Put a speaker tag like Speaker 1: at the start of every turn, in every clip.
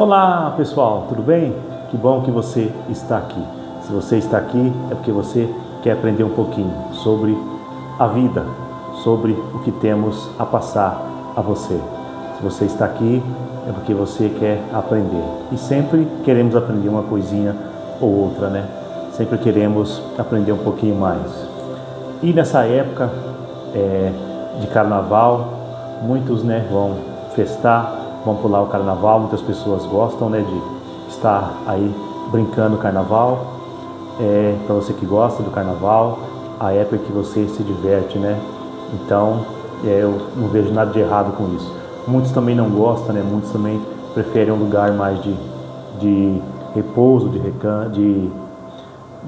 Speaker 1: Olá pessoal, tudo bem? Que bom que você está aqui. Se você está aqui é porque você quer aprender um pouquinho sobre a vida, sobre o que temos a passar a você. Se você está aqui é porque você quer aprender. E sempre queremos aprender uma coisinha ou outra, né? Sempre queremos aprender um pouquinho mais. E nessa época de carnaval, muitos vão festar, vão pular o carnaval. Muitas pessoas gostam de estar aí brincando o carnaval. Para você que gosta do carnaval, a época que você se diverte, Então eu não vejo nada de errado com isso. Muitos também não gostam, muitos também preferem um lugar mais de repouso,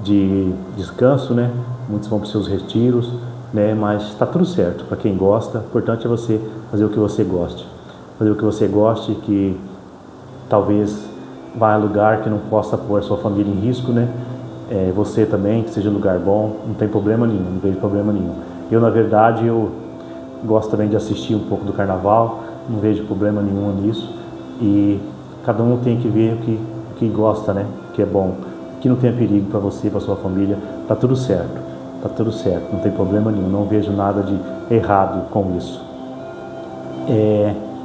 Speaker 1: de descanso, Muitos vão para os seus retiros, Mas está tudo certo para quem gosta. O importante é você fazer o que você goste. Fazer o que você goste, que talvez vá a lugar que não possa pôr a sua família em risco, Você também, que seja um lugar bom, não tem problema nenhum, não vejo problema nenhum. Eu, na verdade, eu gosto também de assistir um pouco do carnaval, não vejo problema nenhum nisso. E cada um tem que ver o que gosta, que é bom, que não tem perigo para você, para sua família. Tá tudo certo, não tem problema nenhum, não vejo nada de errado com isso.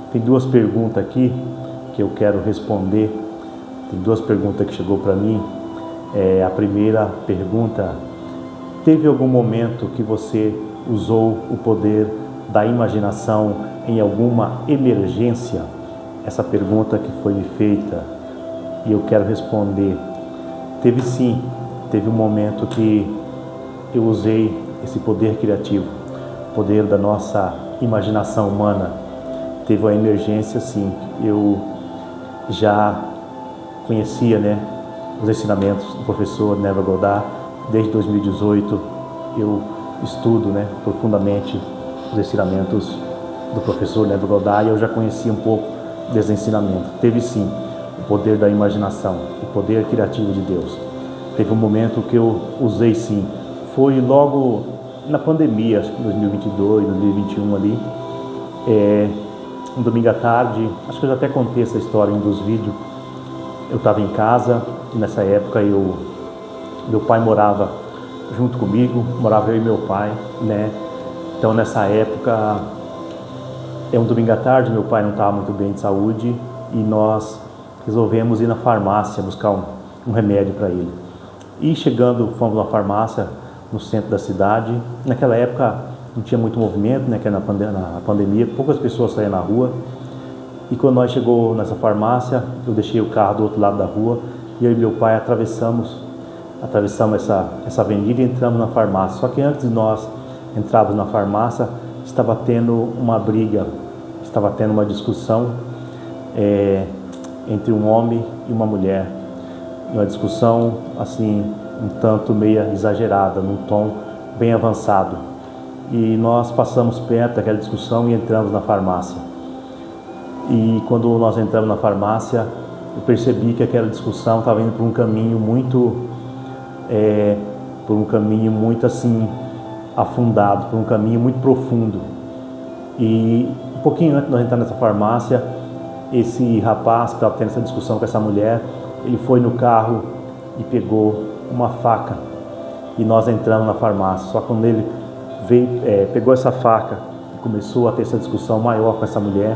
Speaker 1: Tem duas perguntas aqui que eu quero responder. Tem duas perguntas que chegou para mim. A primeira pergunta: teve algum momento que você usou o poder da imaginação em alguma emergência? Essa pergunta que foi me feita e eu quero responder. Teve sim, teve um momento que eu usei esse poder criativo, poder da nossa imaginação humana. Teve uma emergência, sim. Eu já conhecia, os ensinamentos do professor Neville Goddard. Desde 2018 eu estudo, profundamente os ensinamentos do professor Neville Goddard, e eu já conhecia um pouco desse ensinamento. Teve sim o poder da imaginação, o poder criativo de Deus. Teve um momento que eu usei sim. Foi logo na pandemia, acho que 2022, 2021 ali. Um domingo à tarde, acho que eu já até contei essa história em um dos vídeos. Eu estava em casa e nessa época meu pai morava junto comigo, morava eu e meu pai, Então nessa época, um domingo à tarde, meu pai não estava muito bem de saúde e nós resolvemos ir na farmácia buscar um remédio para ele. E chegando, fomos na farmácia no centro da cidade. Naquela época não tinha muito movimento, que na pandemia, poucas pessoas saíam na rua. E quando nós chegou nessa farmácia, eu deixei o carro do outro lado da rua e eu e meu pai atravessamos essa avenida e entramos na farmácia. Só que antes de nós entrarmos na farmácia, estava tendo uma briga, estava tendo uma discussão entre um homem e uma mulher. Uma discussão assim, um tanto meio exagerada, num tom bem avançado. E nós passamos perto daquela discussão e entramos na farmácia. E quando nós entramos na farmácia, eu percebi que aquela discussão estava indo por um caminho muito assim afundado, por um caminho muito profundo. E um pouquinho antes de nós entrar nessa farmácia, esse rapaz que estava tendo essa discussão com essa mulher, ele foi no carro e pegou uma faca e nós entramos na farmácia. Só que quando ele pegou essa faca e começou a ter essa discussão maior com essa mulher,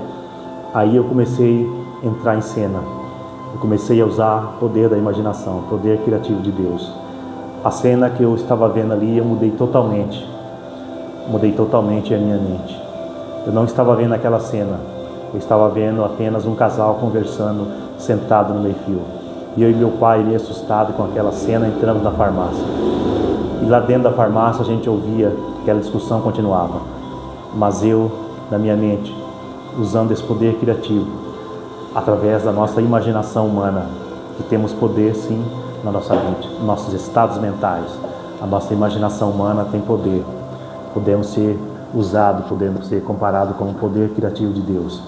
Speaker 1: aí eu comecei a entrar em cena. Eu comecei a usar o poder da imaginação, o poder criativo de Deus. A cena que eu estava vendo ali, eu mudei totalmente a minha mente. Eu não estava vendo aquela cena, eu estava vendo apenas um casal conversando, sentado no meio-fio. E eu e meu pai, ele assustado com aquela cena, entramos na farmácia. E lá dentro da farmácia a gente ouvia que aquela discussão continuava. Mas eu, na minha mente, usando esse poder criativo, através da nossa imaginação humana, que temos poder sim na nossa mente, nos nossos estados mentais. A nossa imaginação humana tem poder. Podemos ser usados, podemos ser comparados com o poder criativo de Deus.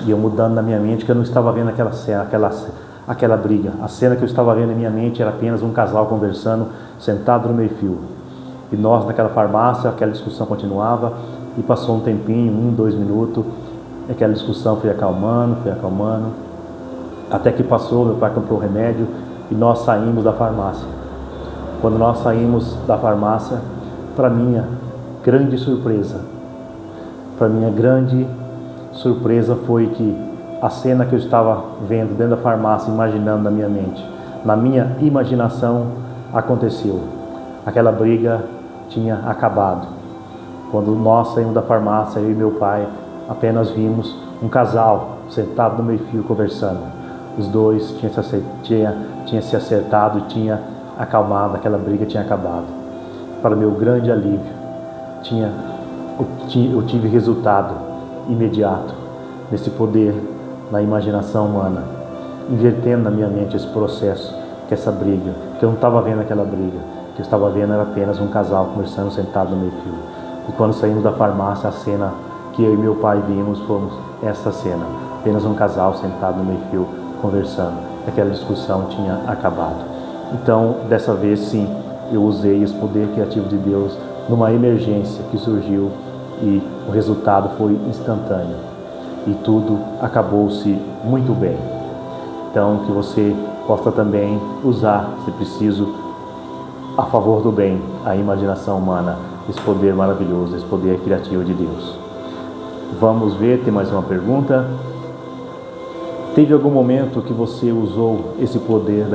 Speaker 1: E eu mudando na minha mente, que eu não estava vendo aquela cena, aquela briga. A cena que eu estava vendo na minha mente era apenas um casal conversando, sentado no meio-fio. E nós naquela farmácia, aquela discussão continuava, e passou um tempinho, 1, 2 minutos, aquela discussão foi acalmando, Até que passou, meu pai comprou o remédio e nós saímos da farmácia. Quando nós saímos da farmácia, para minha grande surpresa foi que a cena que eu estava vendo dentro da farmácia, imaginando na minha mente, na minha imaginação, aconteceu. Aquela briga tinha acabado. Quando nós saímos da farmácia, eu e meu pai apenas vimos um casal sentado no meio-fio conversando. Os dois tinham se acertado e tinha acalmado, aquela briga tinha acabado. Para meu grande alívio, eu tive resultado imediato nesse poder na imaginação humana, invertendo na minha mente esse processo, que essa briga, que eu não estava vendo aquela briga, que eu estava vendo era apenas um casal conversando sentado no meio-fio. E quando saímos da farmácia, a cena que eu e meu pai vimos fomos essa cena, apenas um casal sentado no meio-fio conversando. Aquela discussão tinha acabado. Então, dessa vez sim, eu usei esse poder criativo de Deus numa emergência que surgiu e o resultado foi instantâneo. E tudo acabou-se muito bem. Então, que você possa também usar, se preciso, a favor do bem, a imaginação humana, esse poder maravilhoso, esse poder criativo de Deus. Vamos ver, tem mais uma pergunta. Teve algum momento que você usou esse poder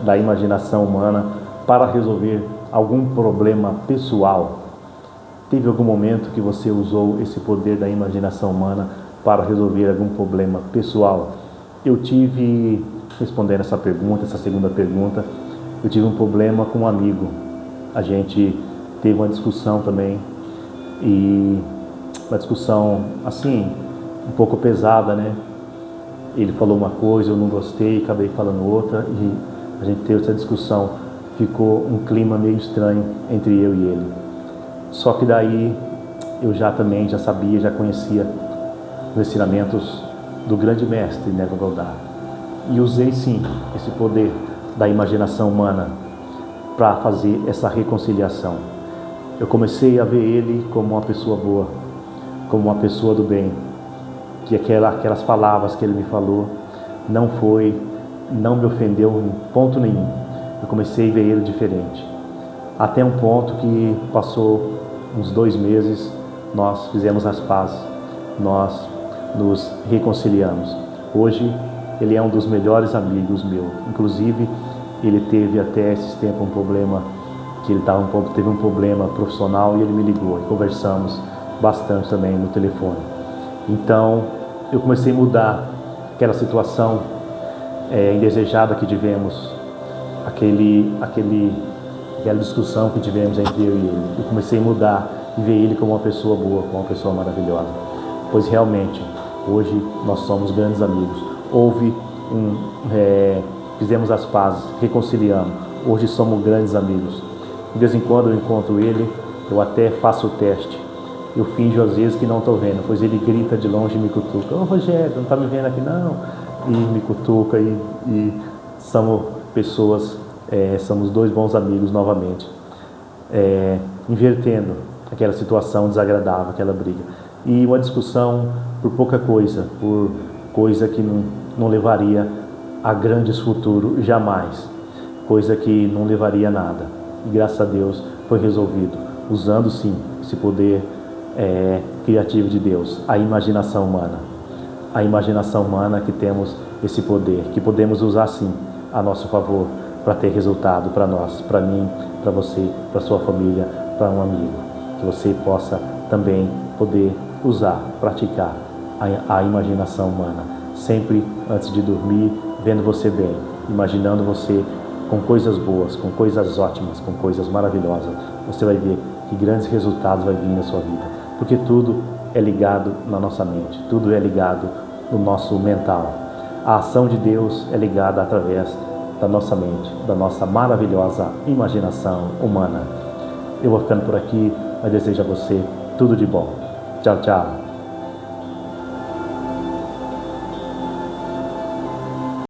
Speaker 1: da imaginação humana para resolver algum problema pessoal? Teve algum momento que você usou esse poder da imaginação humana para resolver algum problema pessoal? Eu tive, respondendo essa pergunta, essa segunda pergunta, eu tive um problema com um amigo. A gente teve uma discussão também, e uma discussão assim, um pouco pesada, né? Ele falou uma coisa, eu não gostei, acabei falando outra, e a gente teve essa discussão. Ficou um clima meio estranho entre eu e ele. Só que daí eu já sabia, já conhecia os ensinamentos do grande mestre Neville Goddard. E usei sim esse poder da imaginação humana para fazer essa reconciliação. Eu comecei a ver ele como uma pessoa boa, como uma pessoa do bem, que aquelas palavras que ele me falou não me ofendeu em ponto nenhum. Eu comecei a ver ele diferente. Até um ponto que passou uns 2 meses, nós fizemos as pazes, nós nos reconciliamos. Hoje ele é um dos melhores amigos meu. Inclusive ele teve até esses tempos um problema, teve um problema profissional, e ele me ligou e conversamos bastante também no telefone. Então eu comecei a mudar aquela situação indesejada que tivemos, aquela discussão que tivemos entre eu e ele. Eu comecei a mudar e ver ele como uma pessoa boa, como uma pessoa maravilhosa. Pois realmente, hoje nós somos grandes amigos. Fizemos as pazes, reconciliamos. Hoje somos grandes amigos. De vez em quando eu encontro ele, eu até faço o teste. Eu finjo às vezes que não estou vendo, pois ele grita de longe e me cutuca. Ô Rogério, não está me vendo aqui não? E me cutuca e somos pessoas, somos 2 bons amigos novamente. Invertendo aquela situação desagradável, aquela briga. E uma discussão por pouca coisa, por coisa que não levaria a grandes futuros, jamais. Coisa que não levaria a nada. E graças a Deus foi resolvido, usando sim esse poder criativo de Deus, a imaginação humana. A imaginação humana, que temos esse poder, que podemos usar sim a nosso favor para ter resultado para nós, para mim, para você, para sua família, para um amigo. Que você possa também poder usar, praticar a imaginação humana. Sempre antes de dormir, vendo você bem, imaginando você com coisas boas, com coisas ótimas, com coisas maravilhosas. Você vai ver que grandes resultados vai vir na sua vida. Porque tudo é ligado na nossa mente, tudo é ligado no nosso mental. A ação de Deus é ligada através da nossa mente, da nossa maravilhosa imaginação humana. Eu vou ficando por aqui, mas desejo a você tudo de bom. Tchau, tchau.